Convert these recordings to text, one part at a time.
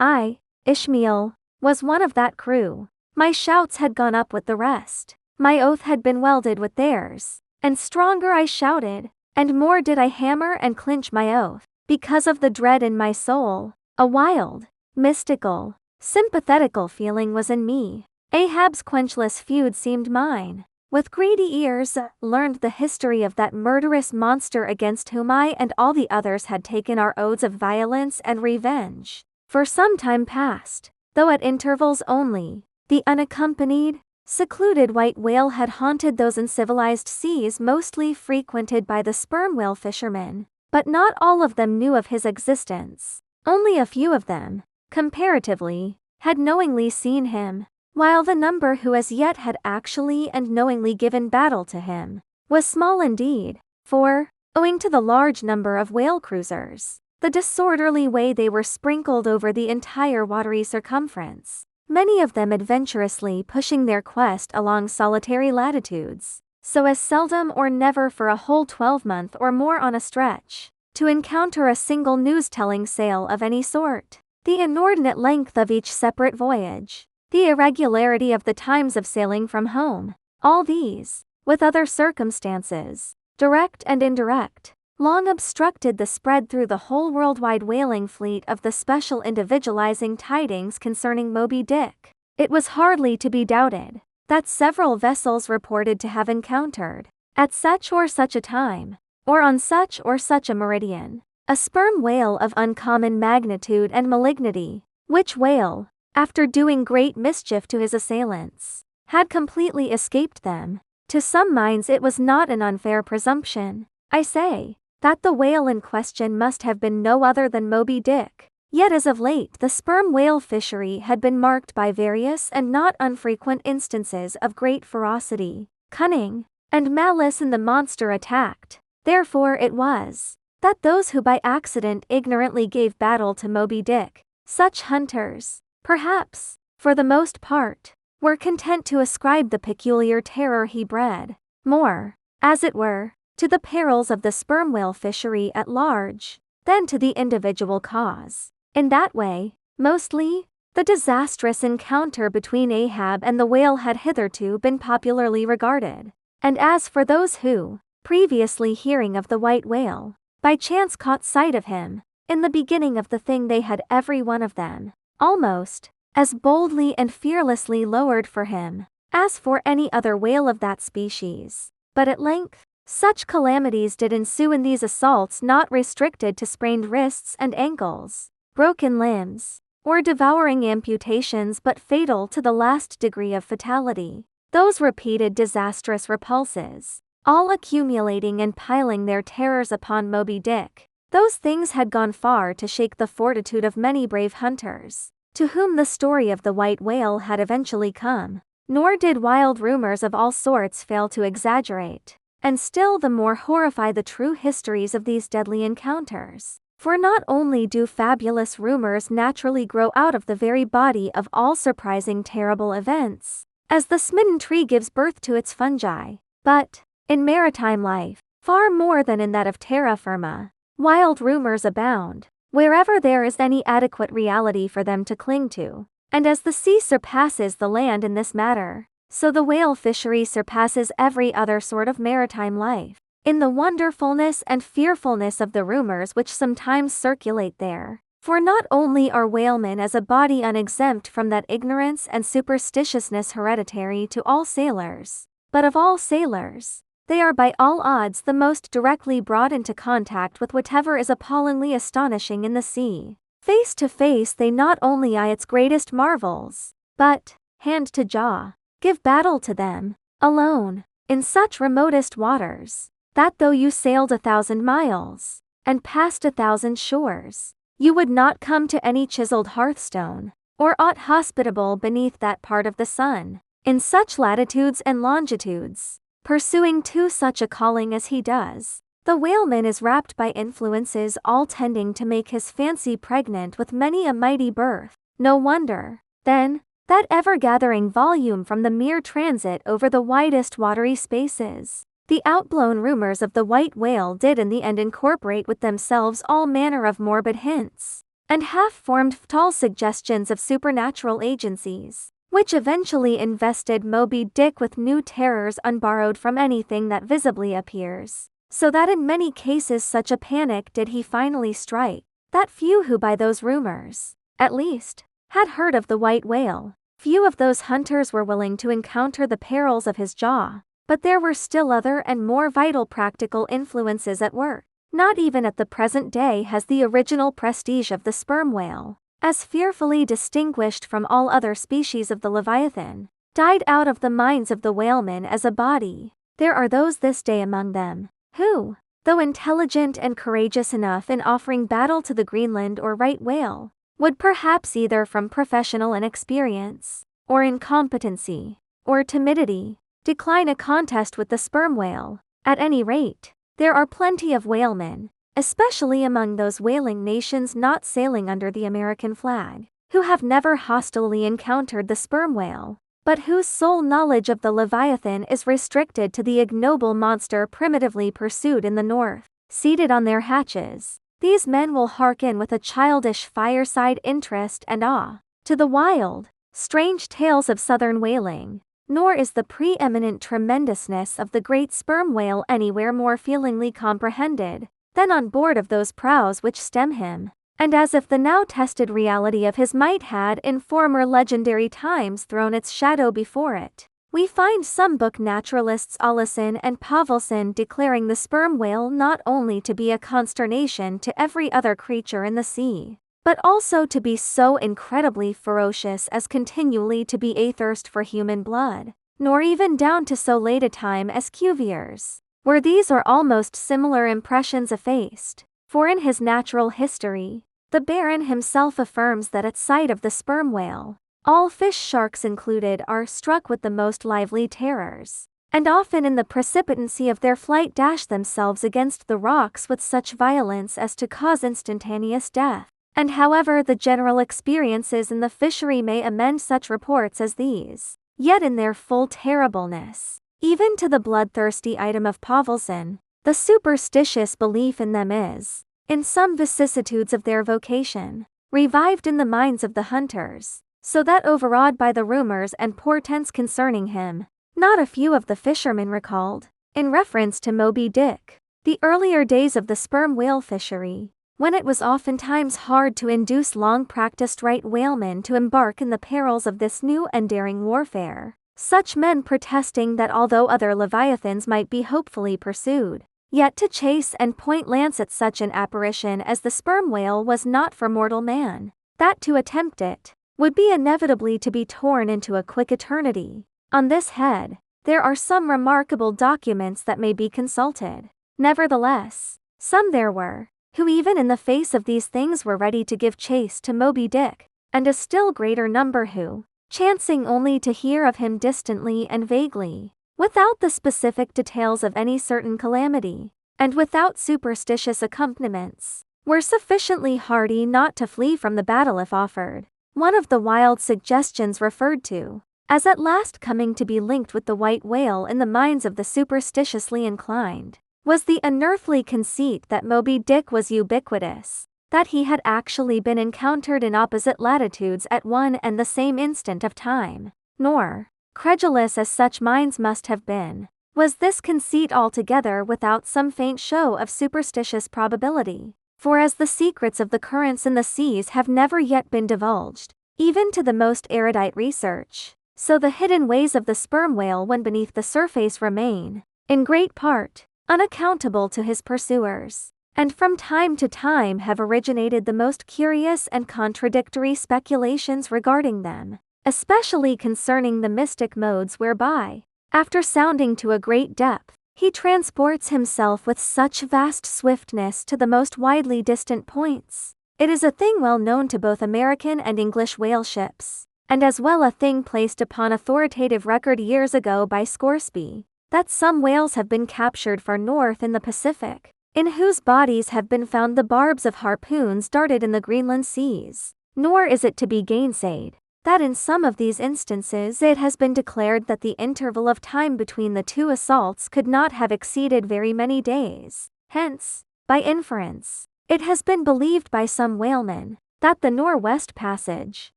I, Ishmael, was one of that crew. My shouts had gone up with the rest. My oath had been welded with theirs. And stronger I shouted, and more did I hammer and clinch my oath, because of the dread in my soul. A wild, mystical, sympathetical feeling was in me. Ahab's quenchless feud seemed mine. With greedy ears, learned the history of that murderous monster against whom I and all the others had taken our oaths of violence and revenge. For some time past, though at intervals only, the unaccompanied, secluded white whale had haunted those uncivilized seas mostly frequented by the sperm whale fishermen, but not all of them knew of his existence. Only a few of them, comparatively, had knowingly seen him, while the number who as yet had actually and knowingly given battle to him was small indeed, for, owing to the large number of whale cruisers, the disorderly way they were sprinkled over the entire watery circumference, many of them adventurously pushing their quest along solitary latitudes, so as seldom or never for a whole 12-month or more on a stretch, to encounter a single news-telling sail of any sort. The inordinate length of each separate voyage, the irregularity of the times of sailing from home, all these, with other circumstances, direct and indirect, long obstructed the spread through the whole worldwide whaling fleet of the special individualizing tidings concerning Moby Dick. It was hardly to be doubted that several vessels reported to have encountered, at such or such a time, or on such or such a meridian, a sperm whale of uncommon magnitude and malignity, which whale, after doing great mischief to his assailants, had completely escaped them. To some minds it was not an unfair presumption, I say, that the whale in question must have been no other than Moby Dick. Yet as of late the sperm whale fishery had been marked by various and not unfrequent instances of great ferocity, cunning, and malice in the monster attacked. Therefore it was that those who by accident ignorantly gave battle to Moby Dick, such hunters, perhaps, for the most part, were content to ascribe the peculiar terror he bred, more, as it were, to the perils of the sperm whale fishery at large, than to the individual cause. In that way, mostly, the disastrous encounter between Ahab and the whale had hitherto been popularly regarded. And as for those who, previously hearing of the white whale, by chance caught sight of him, in the beginning of the thing they had every one of them, almost, as boldly and fearlessly lowered for him, as for any other whale of that species. But at length, such calamities did ensue in these assaults not restricted to sprained wrists and ankles, broken limbs, or devouring amputations but fatal to the last degree of fatality. Those repeated disastrous repulses, all accumulating and piling their terrors upon Moby Dick, those things had gone far to shake the fortitude of many brave hunters, to whom the story of the white whale had eventually come, nor did wild rumors of all sorts fail to exaggerate, and still the more horrify the true histories of these deadly encounters. For not only do fabulous rumors naturally grow out of the very body of all surprising terrible events, as the smitten tree gives birth to its fungi, but, in maritime life, far more than in that of terra firma, wild rumors abound, wherever there is any adequate reality for them to cling to. And as the sea surpasses the land in this matter, so the whale fishery surpasses every other sort of maritime life, in the wonderfulness and fearfulness of the rumors which sometimes circulate there. For not only are whalemen as a body unexempt from that ignorance and superstitiousness hereditary to all sailors, but of all sailors, they are by all odds the most directly brought into contact with whatever is appallingly astonishing in the sea. Face to face they not only eye its greatest marvels, but, hand to jaw, give battle to them, alone, in such remotest waters, that though you sailed 1,000 miles, and passed 1,000 shores, you would not come to any chiseled hearthstone, or aught hospitable beneath that part of the sun, in such latitudes and longitudes, pursuing to such a calling as he does. The whaleman is wrapped by influences all tending to make his fancy pregnant with many a mighty birth. No wonder, then, that ever-gathering volume from the mere transit over the widest watery spaces. The outblown rumors of the white whale did in the end incorporate with themselves all manner of morbid hints, and half-formed tall suggestions of supernatural agencies, which eventually invested Moby Dick with new terrors unborrowed from anything that visibly appears, so that in many cases such a panic did he finally strike, that few who by those rumors, at least, had heard of the white whale. Few of those hunters were willing to encounter the perils of his jaw, but there were still other and more vital practical influences at work. Not even at the present day has the original prestige of the sperm whale, as fearfully distinguished from all other species of the leviathan, died out of the minds of the whalemen as a body. There are those this day among them, who, though intelligent and courageous enough in offering battle to the Greenland or right whale, would perhaps either from professional inexperience, or incompetency, or timidity, decline a contest with the sperm whale. At any rate, there are plenty of whalemen, especially among those whaling nations not sailing under the American flag, who have never hostilely encountered the sperm whale, but whose sole knowledge of the Leviathan is restricted to the ignoble monster primitively pursued in the north. Seated on their hatches, these men will hearken with a childish fireside interest and awe to the wild, strange tales of southern whaling, nor is the preeminent tremendousness of the great sperm whale anywhere more feelingly comprehended than on board of those prows which stem him, and as if the now tested reality of his might had in former legendary times thrown its shadow before it. We find some book naturalists Olison and Pavelson declaring the sperm whale not only to be a consternation to every other creature in the sea, but also to be so incredibly ferocious as continually to be athirst for human blood, nor even down to so late a time as Cuvier's, where these are almost similar impressions effaced, for in his Natural History, the Baron himself affirms that at sight of the sperm whale, all fish sharks included are struck with the most lively terrors, and often in the precipitancy of their flight dash themselves against the rocks with such violence as to cause instantaneous death. And however the general experiences in the fishery may amend such reports as these, yet in their full terribleness, even to the bloodthirsty item of Pavelson, the superstitious belief in them is, in some vicissitudes of their vocation, revived in the minds of the hunters, so that overawed by the rumors and portents concerning him, not a few of the fishermen recalled, in reference to Moby Dick, the earlier days of the sperm whale fishery, when it was oftentimes hard to induce long-practiced right whalemen to embark in the perils of this new and daring warfare, such men protesting that although other leviathans might be hopefully pursued, yet to chase and point lance at such an apparition as the sperm whale was not for mortal man, that to attempt it would be inevitably to be torn into a quick eternity. On this head, there are some remarkable documents that may be consulted. Nevertheless, some there were, who even in the face of these things were ready to give chase to Moby Dick, and a still greater number who, chancing only to hear of him distantly and vaguely, without the specific details of any certain calamity, and without superstitious accompaniments, were sufficiently hardy not to flee from the battle if offered. One of the wild suggestions referred to, as at last coming to be linked with the white whale in the minds of the superstitiously inclined, was the unearthly conceit that Moby Dick was ubiquitous, that he had actually been encountered in opposite latitudes at one and the same instant of time. Nor, credulous as such minds must have been, was this conceit altogether without some faint show of superstitious probability, for as the secrets of the currents in the seas have never yet been divulged, even to the most erudite research, so the hidden ways of the sperm whale when beneath the surface remain, in great part, unaccountable to his pursuers, and from time to time have originated the most curious and contradictory speculations regarding them, especially concerning the mystic modes whereby, after sounding to a great depth, he transports himself with such vast swiftness to the most widely distant points. It is a thing well known to both American and English whale ships, and as well a thing placed upon authoritative record years ago by Scoresby, that some whales have been captured far north in the Pacific, in whose bodies have been found the barbs of harpoons darted in the Greenland seas. Nor is it to be gainsaid that in some of these instances it has been declared that the interval of time between the two assaults could not have exceeded very many days. Hence, by inference, it has been believed by some whalemen that the Northwest Passage,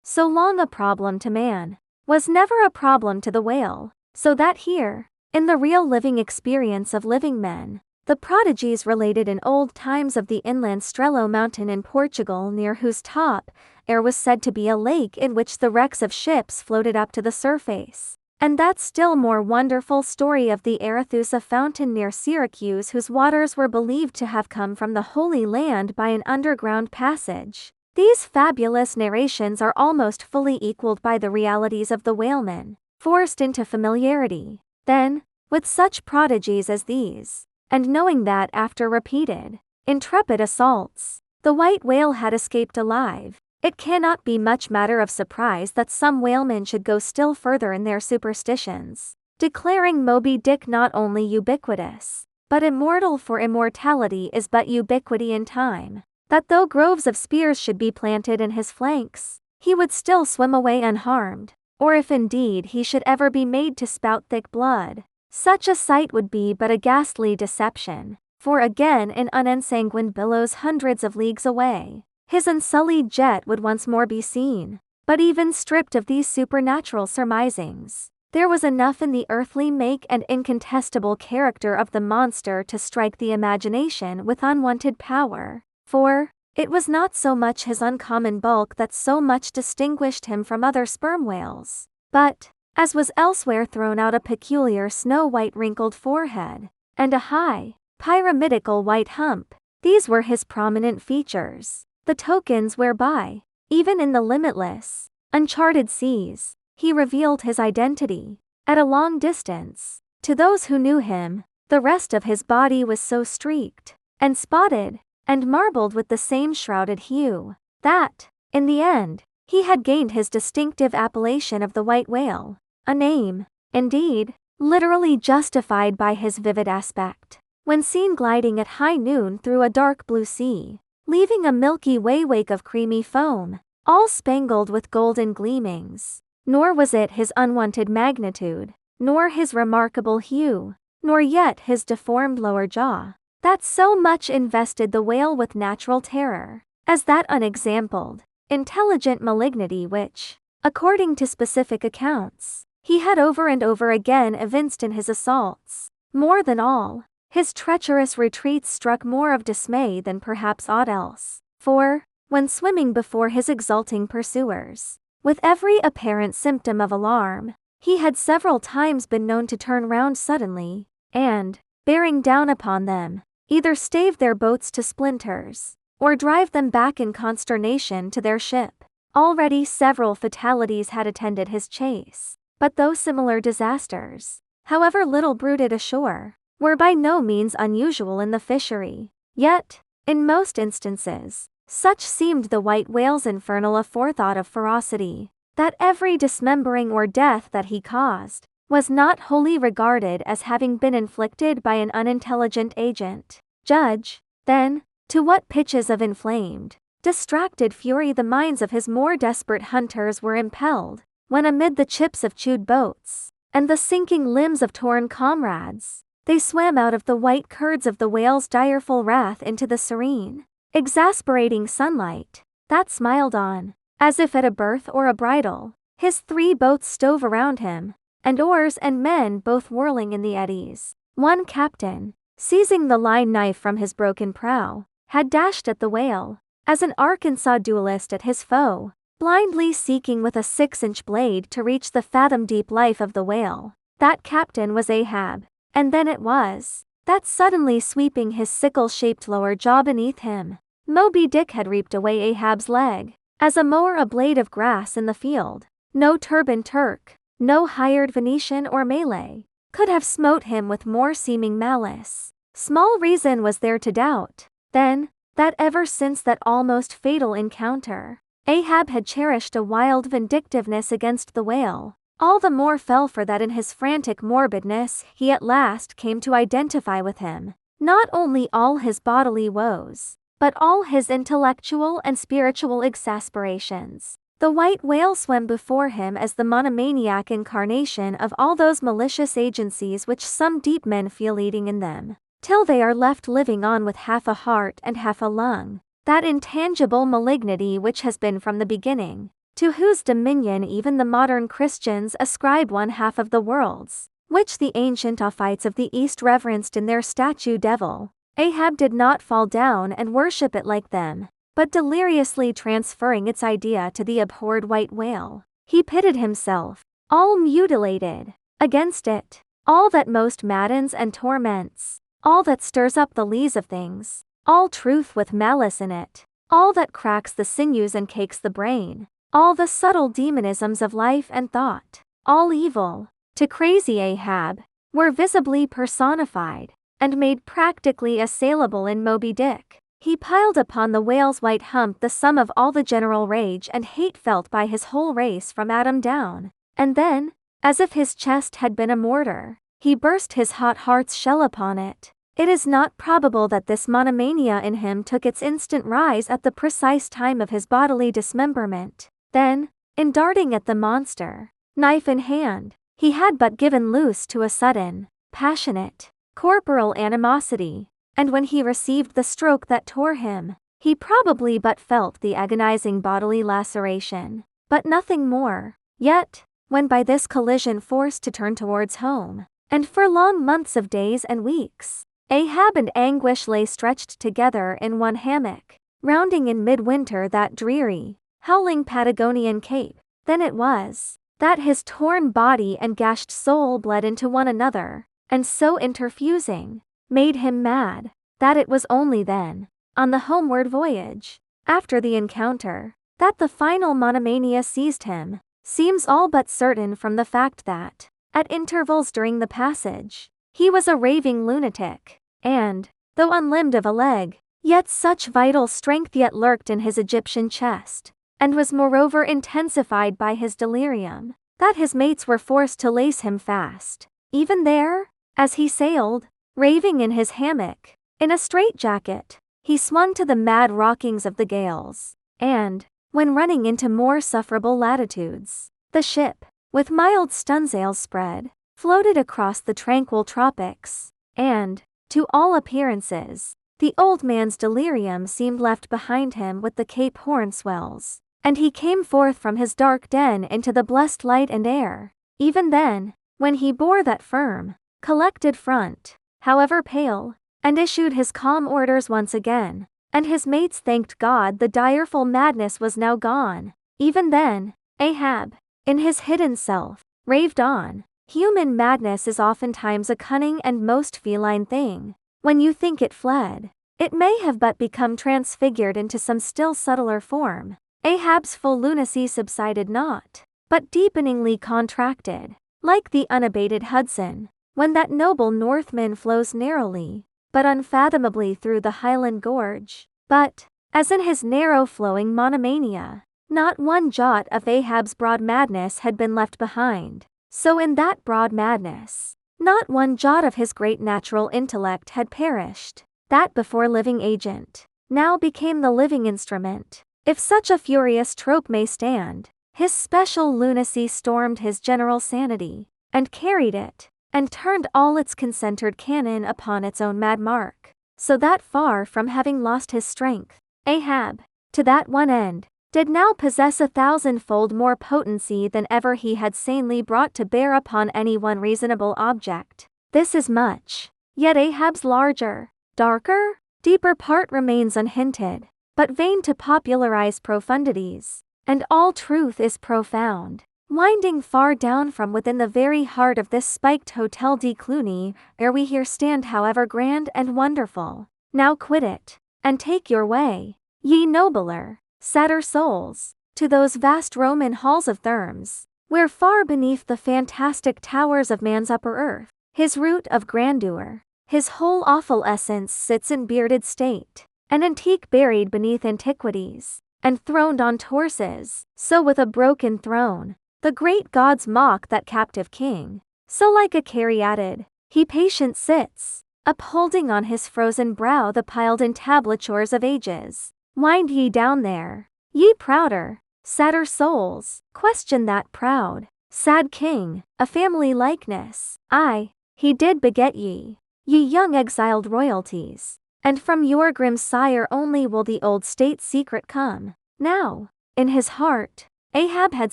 so long a problem to man, was never a problem to the whale, so that here, in the real living experience of living men, the prodigies related in old times of the inland Strelo mountain in Portugal, near whose top there was said to be a lake in which the wrecks of ships floated up to the surface, and that still more wonderful story of the Arethusa fountain near Syracuse, whose waters were believed to have come from the Holy Land by an underground passage. These fabulous narrations are almost fully equaled by the realities of the whalemen, forced into familiarity, then, with such prodigies as these, and knowing that after repeated, intrepid assaults, the white whale had escaped alive, it cannot be much matter of surprise that some whalemen should go still further in their superstitions, declaring Moby Dick not only ubiquitous, but immortal, for immortality is but ubiquity in time, that though groves of spears should be planted in his flanks, he would still swim away unharmed, or if indeed he should ever be made to spout thick blood, such a sight would be but a ghastly deception, for again in unensanguined billows hundreds of leagues away, his unsullied jet would once more be seen. But even stripped of these supernatural surmisings, there was enough in the earthly make and incontestable character of the monster to strike the imagination with unwonted power, for it was not so much his uncommon bulk that so much distinguished him from other sperm whales, but, as was elsewhere thrown out, a peculiar snow-white wrinkled forehead, and a high, pyramidical white hump. These were his prominent features, the tokens whereby, even in the limitless, uncharted seas, he revealed his identity, at a long distance, to those who knew him. The rest of his body was so streaked, and spotted, and marbled with the same shrouded hue, that, in the end, he had gained his distinctive appellation of the white whale, a name, indeed, literally justified by his vivid aspect, when seen gliding at high noon through a dark blue sea, leaving a Milky Way wake of creamy foam, all spangled with golden gleamings. Nor was it his unwonted magnitude, nor his remarkable hue, nor yet his deformed lower jaw, that so much invested the whale with natural terror, as that unexampled, intelligent malignity which, according to specific accounts, he had over and over again evinced in his assaults. More than all, his treacherous retreats struck more of dismay than perhaps aught else, for, when swimming before his exulting pursuers, with every apparent symptom of alarm, he had several times been known to turn round suddenly, and, bearing down upon them, either stave their boats to splinters, or drive them back in consternation to their ship. Already several fatalities had attended his chase, but though similar disasters, however little bruited ashore, were by no means unusual in the fishery, yet, in most instances, such seemed the white whale's infernal aforethought of ferocity, that every dismembering or death that he caused was not wholly regarded as having been inflicted by an unintelligent agent. Judge, then, to what pitches of inflamed, distracted fury the minds of his more desperate hunters were impelled, when amid the chips of chewed boats, and the sinking limbs of torn comrades, they swam out of the white curds of the whale's direful wrath into the serene, exasperating sunlight, that smiled on, as if at a birth or a bridal, his 3 boats stove around him, and oars and men both whirling in the eddies. One captain, seizing the line knife from his broken prow, had dashed at the whale, as an Arkansas duelist at his foe, blindly seeking with a 6-inch blade to reach the fathom-deep life of the whale. That captain was Ahab, and then it was, that suddenly sweeping his sickle-shaped lower jaw beneath him, Moby Dick had reaped away Ahab's leg, as a mower a blade of grass in the field. No turbaned Turk, no hired Venetian or Malay, could have smote him with more seeming malice. Small reason was there to doubt, then, that ever since that almost fatal encounter, Ahab had cherished a wild vindictiveness against the whale, all the more fell for that in his frantic morbidness he at last came to identify with him, not only all his bodily woes, but all his intellectual and spiritual exasperations. The white whale swam before him as the monomaniac incarnation of all those malicious agencies which some deep men feel eating in them, till they are left living on with half a heart and half a lung. that intangible malignity which has been from the beginning, to whose dominion even the modern Christians ascribe one half of the world's, which the ancient Ophites of the East reverenced in their statue devil. Ahab did not fall down and worship it like them, but deliriously transferring its idea to the abhorred white whale, he pitted himself, all mutilated, against it, all that most maddens and torments, all that stirs up the lees of things, all truth with malice in it, all that cracks the sinews and cakes the brain, all the subtle demonisms of life and thought, all evil, to crazy Ahab, were visibly personified, and made practically assailable in Moby Dick. He piled upon the whale's white hump the sum of all the general rage and hate felt by his whole race from Adam down, and then, as if his chest had been a mortar, he burst his hot heart's shell upon it. It is not probable that this monomania in him took its instant rise at the precise time of his bodily dismemberment. Then, in darting at the monster, knife in hand, he had but given loose to a sudden, passionate, corporal animosity, and when he received the stroke that tore him, he probably but felt the agonizing bodily laceration, but nothing more. Yet, when by this collision forced to turn towards home, and for long months of days and weeks, Ahab and Anguish lay stretched together in one hammock, rounding in midwinter that dreary, howling Patagonian cape, then it was that his torn body and gashed soul bled into one another, and so interfusing, made him mad, that it was only then, on the homeward voyage, after the encounter, that the final monomania seized him. Seems all but certain from the fact that, at intervals during the passage, he was a raving lunatic, and, though unlimbed of a leg, yet such vital strength yet lurked in his Egyptian chest, and was moreover intensified by his delirium, that his mates were forced to lace him fast, even there, as he sailed, raving in his hammock, in a straitjacket. He swung to the mad rockings of the gales, and, when running into more sufferable latitudes, the ship, with mild stunsails spread, floated across the tranquil tropics, and, to all appearances, the old man's delirium seemed left behind him with the Cape Horn swells, and he came forth from his dark den into the blessed light and air. Even then, when he bore that firm, collected front, however pale, and issued his calm orders once again, and his mates thanked God the direful madness was now gone, even then, Ahab, in his hidden self, raved on. Human madness is oftentimes a cunning and most feline thing. When you think it fled, it may have but become transfigured into some still subtler form. Ahab's full lunacy subsided not, but deepeningly contracted, like the unabated Hudson, when that noble Northman flows narrowly, but unfathomably through the Highland Gorge. But, as in his narrow-flowing monomania, not one jot of Ahab's broad madness had been left behind, so in that broad madness, not one jot of his great natural intellect had perished. That before living agent, now became the living instrument, if such a furious trope may stand. His special lunacy stormed his general sanity, and carried it, and turned all its concentred cannon upon its own mad mark, so that far from having lost his strength, Ahab, to that one end, did now possess 1,000-fold more potency than ever he had sanely brought to bear upon any one reasonable object. This is much, yet Ahab's larger, darker, deeper part remains unhinted, but vain to popularize profundities, and all truth is profound, winding far down from within the very heart of this spiked Hotel de Cluny, ere we here stand however grand and wonderful. Now quit it, and take your way, ye nobler, sadder souls, to those vast Roman halls of Thermes, where far beneath the fantastic towers of man's upper earth, his root of grandeur, his whole awful essence sits in bearded state, an antique buried beneath antiquities, and throned on torses, so with a broken throne, the great gods mock that captive king, so like a caryatid, he patient sits, upholding on his frozen brow the piled entablatures of ages. Wind ye down there, ye prouder, sadder souls, question that proud, sad king, a family likeness, aye, he did beget ye, ye young exiled royalties, and from your grim sire only will the old state secret come. Now, in his heart, Ahab had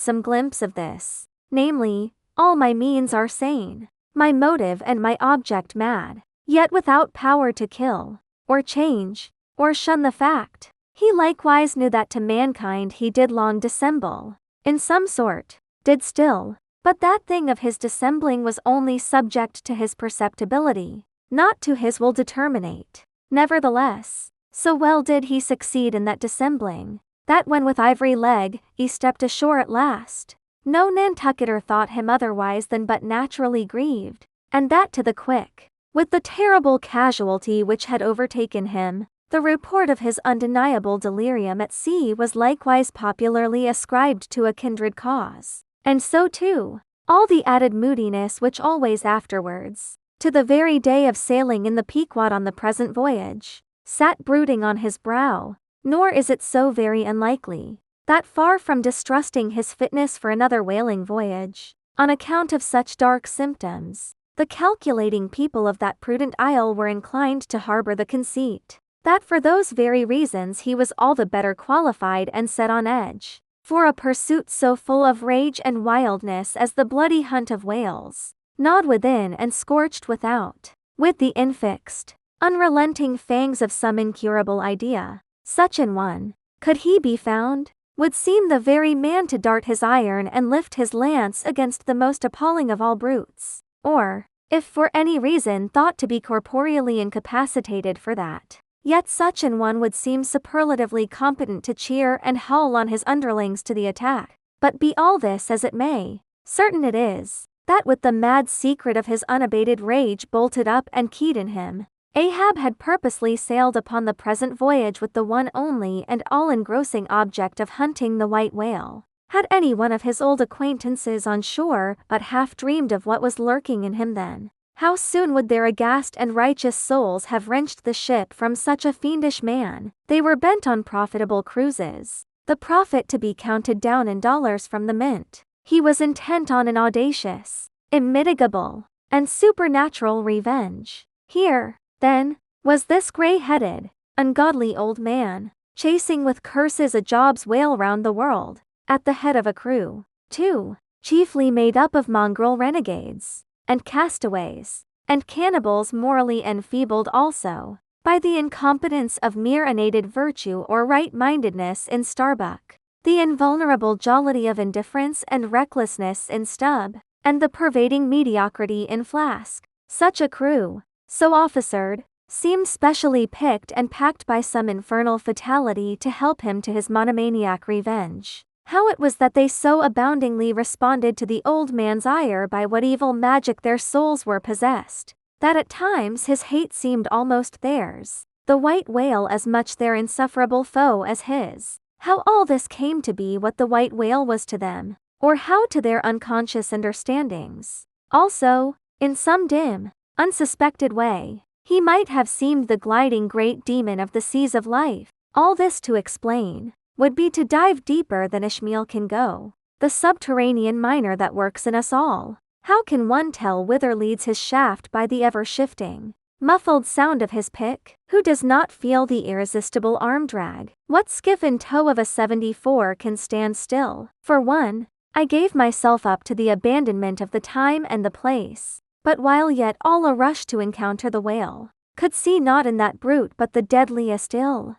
some glimpse of this, namely, all my means are sane, my motive and my object mad, yet without power to kill, or change, or shun the fact. He likewise knew that to mankind he did long dissemble, in some sort, did still, but that thing of his dissembling was only subject to his perceptibility, not to his will determinate. Nevertheless, so well did he succeed in that dissembling, that when with ivory leg he stepped ashore at last, no Nantucketer thought him otherwise than but naturally grieved, and that to the quick. With the terrible casualty which had overtaken him, the report of his undeniable delirium at sea was likewise popularly ascribed to a kindred cause, and so too, all the added moodiness which always afterwards, to the very day of sailing in the Pequod on the present voyage, sat brooding on his brow. Nor is it so very unlikely, that far from distrusting his fitness for another whaling voyage, on account of such dark symptoms, the calculating people of that prudent isle were inclined to harbor the conceit, that for those very reasons he was all the better qualified and set on edge, for a pursuit so full of rage and wildness as the bloody hunt of whales, gnawed within and scorched without, with the infixed, unrelenting fangs of some incurable idea. Such an one, could he be found, would seem the very man to dart his iron and lift his lance against the most appalling of all brutes, or, if for any reason thought to be corporeally incapacitated for that, yet such an one would seem superlatively competent to cheer and haul on his underlings to the attack. But be all this as it may, certain it is, that with the mad secret of his unabated rage bolted up and keyed in him, Ahab had purposely sailed upon the present voyage with the one only and all-engrossing object of hunting the white whale. Had any one of his old acquaintances on shore but half dreamed of what was lurking in him then, how soon would their aghast and righteous souls have wrenched the ship from such a fiendish man. They were bent on profitable cruises, the profit to be counted down in dollars from the mint. He was intent on an audacious, immitigable, and supernatural revenge. Here, then, was this grey-headed, ungodly old man, chasing with curses a Job's whale round the world, at the head of a crew, too, chiefly made up of mongrel renegades, and castaways, and cannibals morally enfeebled also, by the incompetence of mere unaided virtue or right-mindedness in Starbuck, the invulnerable jollity of indifference and recklessness in Stubb, and the pervading mediocrity in Flask. Such a crew, so officered, seemed specially picked and packed by some infernal fatality to help him to his monomaniac revenge. How it was that they so aboundingly responded to the old man's ire by what evil magic their souls were possessed, that at times his hate seemed almost theirs, the white whale as much their insufferable foe as his. How all this came to be what the white whale was to them, or how to their unconscious understandings. Also, in some dim, unsuspected way, he might have seemed the gliding great demon of the seas of life. All this to explain, would be to dive deeper than Ishmael can go, the subterranean miner that works in us all. How can one tell whither leads his shaft by the ever-shifting, muffled sound of his pick? Who does not feel the irresistible arm drag? What skiff in tow of a 74 can stand still? For one, I gave myself up to the abandonment of the time and the place, but while yet all a rush to encounter the whale, could see naught in that brute but the deadliest ill.